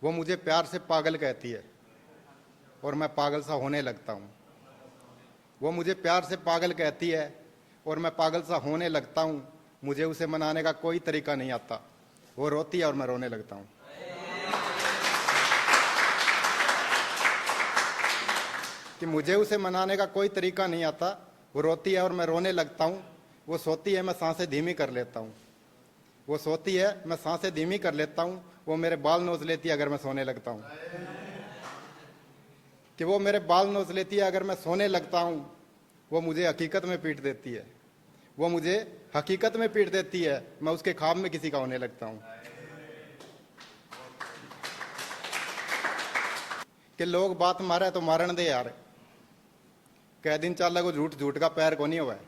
वो मुझे प्यार से पागल कहती है और मैं पागल सा होने लगता हूँ। वो मुझे प्यार से पागल कहती है और मैं पागल सा होने लगता हूँ। मुझे उसे मनाने का कोई तरीका नहीं आता। वो रोती है और मैं रोने लगता हूँ। कि मुझे उसे मनाने का कोई तरीका नहीं आता। वो रोती है और मैं रोने लगता हूँ। वो सोती है, मैं सांसें धीमी कर लेता हूँ। वो सोती है, मैं सांसें धीमी कर लेता हूँ। वो मेरे बाल नोच लेती है अगर मैं सोने लगता हूँ। कि वो मेरे बाल नोच लेती है अगर मैं सोने लगता हूँ। वो मुझे हकीकत में पीट देती है। वो मुझे हकीकत में पीट देती है। मैं उसके ख्वाब में किसी का होने लगता हूँ। कि लोग बात मारे तो मारन दे यार, कह दिन चाला को झूठ झूठ का पैर को नहीं हुआ है।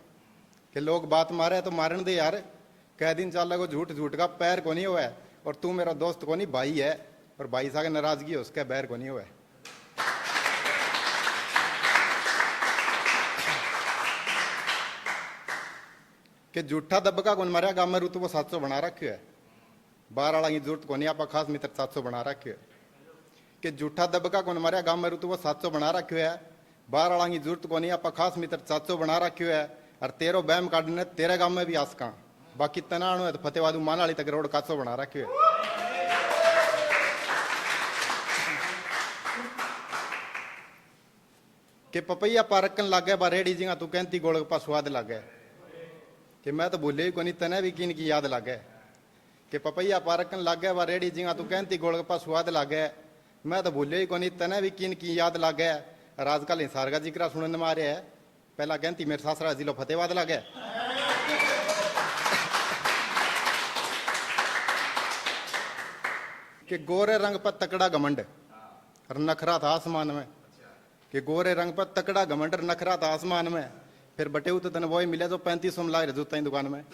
कि लोग बात मारे तो मारन दे यार, कह दिन चाला को झूठ झूठ का पैर को नहीं हुआ है। और तू मेरा दोस्त को नहीं, भाई है, और भाई साहब नाराजगी है उसके बैर को नहीं हुआ है। कि झूठा दबका कौन मारा गांव में ऋतु वो 700 बना रखे है। बाहर वाला की जरूरत को नहीं, आप खास मित्र 700 बना रखे है। कि झूठा दबका कौन मारा गांव में ऋतु वो 700 बना रखे है। बाहर वाला की जरूरत को नहीं, आप खास मित्र 700 बना रखे है। और तेरो बैम काटने तेरे गांव में भी आसका, बाकी तनाणु है तो फतेहबाद मान वाली तक रोड 400 बना रखे है। कि पपैया पारकन लागे बा रेडी जिंगा तू कहती गोल गप्पा स्वाद लागे। कि मैं तो भूले ही को नहीं, तने भी किन की याद लागे। कि पपैया पारकन लागे बा रेडी जिंगा तू कहती गोल गप्पा स्वाद लागे। मैं तो भूले ही को नहीं, तने भी किन की याद लागे। और आजकल हिसार का जिक्र सुनने में आ रहा है। पहला कहती मेरे सासरा जिलो फतेहबाद लागे। कि गोरे रंग पर तकड़ा घमंड और नखरा था आसमान में। कि गोरे रंग पर तकड़ा घमंड और नखरा था आसमान में। फिर बटे तो तने वही मिले जो 3500 में ला रहे जूता दुकान में।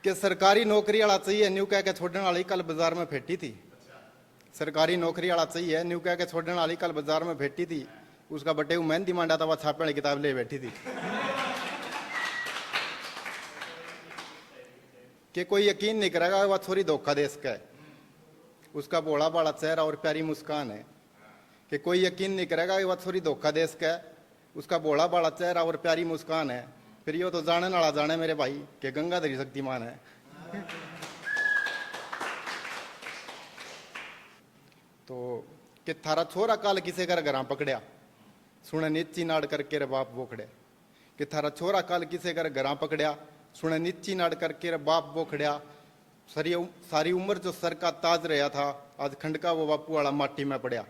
कि सरकारी नौकरी वाला चाहिए न्यू कह के छोड़ने वाली कल बाजार में फेटी थी। सरकारी नौकरी वाला चाहिए न्यू कह के छोड़ने वाली कल बाजार में फेटी थी। उसका बटे मेहंदी मांडा था, वह छापे वाली किताब ले बैठी थी। कि कोई यकीन नहीं करेगा वह छोरी धोखा दे सके। उसका भोला भाला चेहरा और प्यारी मुस्कान है। कि कोई यकीन नहीं करेगा वह छोरी धोखा दे सके। उसका भोला भाला चेहरा और प्यारी मुस्कान है। फिर यो तो जाने वाला जाने मेरे भाई कि गंगाधरी शक्तिमान है। तो कि थारा छोरा काल किसे कर घर पकड़िया, सुने नीची नाड़ करके रे बाप बोखड़े। कि थारा छोरा काल किसे कर घर पकड़िया, सुने नीची नाड़ करके रे बाप बोखड़िया। सारी उम्र जो सर का ताज रहा था, आज खंडका वो बापू वाला माटी में पड़िया।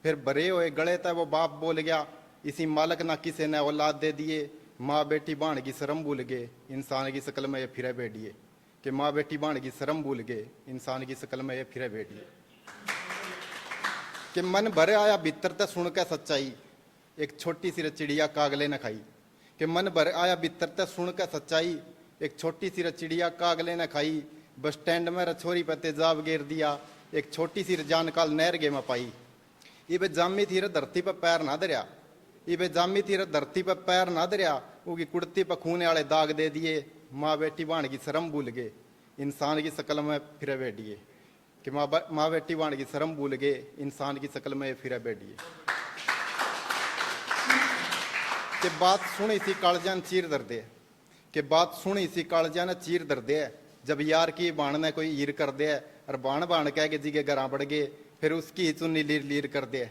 फिर भरे हुए गले था वो बाप बोल गया, इसी मालक ना किसे ने औलाद दे दिए। माँ बेटी बाण की शर्म भूल गए, इंसान की शकल में ये फिरे बैठिए। कि माँ बेटी बाण की शर्म भूल गए, इंसान की शकल में ये फिरे बैठिए। कि मन भरे आया भीतर ते सुन के सच्चाई, एक छोटी सी चिड़िया कागले न खाई। कि मन भरे आया भीतर ते सुन के सच्चाई, एक छोटी सी चिड़िया कागले न खाई। बस स्टैंड में रछोरी पे तेजाब गेर दिया, एक छोटी सी जान काल नहर गे में पाई। इबे जामी थी धरती पर पैर ना धरिया, इबे जामी थी धरती पर पैर ना धरिया। उगी कुड़ती पर खूने वाले दाग दे दिए। माँ बेटी बाण की शर्म भूल गए, इंसान की शकल में फिरे बैठिए। कि माँ बेटी बाण की शर्म भूल गए, इंसान की शकल में फिरे बैठिए। कि बात सुनी सी कालजान चीर दर्दे। कि बात सुनी सी कालजान चीर दर्दे। जब यार की बाण ने कोई ईर कर दे और बाण बाण कह के जी के घर बढ़ गए, फिर उसकी ही चुन्नी लीर लीर कर दे।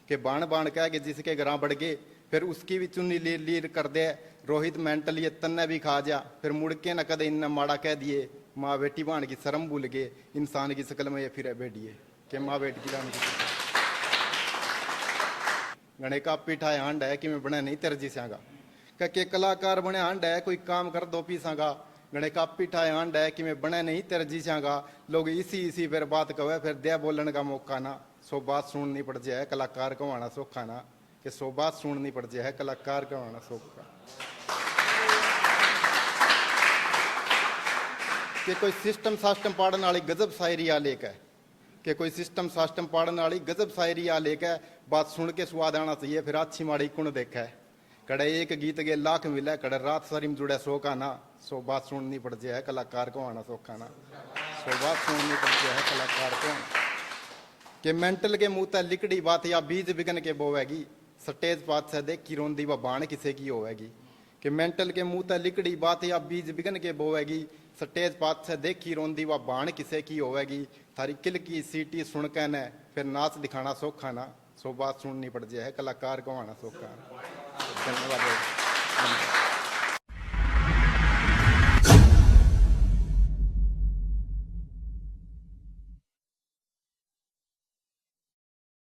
कि बाण बाण कह के जिसके घर बढ़ गए, फिर उसकी भी चुन्नी लीर लीर कर दे। रोहित मेंटल ये तन्ने भी खा जा, फिर मुड़ के न कदे इन माड़ा कह दिए। माँ बेटी बाण की शर्म भूल गए, इंसान की शकल में ये फिर बैठिए। कि माँ बेटी की बाण की गणे का पीठा हांड है कि मैं बने नहीं तरजी सांगा। के कलाकार बने हांड है कोई काम कर दो पी सांगा। गणे का पीठा हांड है कि मैं बने नहीं तरजी सांगा। लोग इसी फिर बात कहे, फिर दे बोलने का मौका ना। सो बात सुननी पड़ जाए कलाकार कमाना सौखा ना। कि सो बात सुननी पड़ जाए कलाकार कमाना सौखा। कि कोई सिस्टम सास्टम पाड़ने वाली गजब शायरी आ लेकर, कि कोई सिस्टम सास्टम पाड़ने वाली गजब शायरी आ लेकर बात सुन के स्वाद आना चाहिए। फिर अच्छी माड़ी कुण देखा है कड़े एक गीत के लाख मिले, कड़े रात सारी में जुड़े सो का ना, सो बात सुननी पड़ जाए कलाकार को आना सौखा ना, सो बात सुननी पड़ जाए कलाकार को। कि मेंटल के मुंह तक लिकड़ी बात या बीज बिगन के बोवेगी, स्टेज पात से देखी रोंदी व बाण किसे की होवेगी। कि मेंटल के मुंह तक लिकड़ी बात या बीज बिगन के बोवेगी, स्टेज पात से देखी रोंदी व बाण किसे की होवेगी। थारी किल की सीटी सुन के न फिर नाच दिखाना सौखा ना, सो बात सुननी पड़ जाए कलाकार को आना सौखा। धन्यवाद।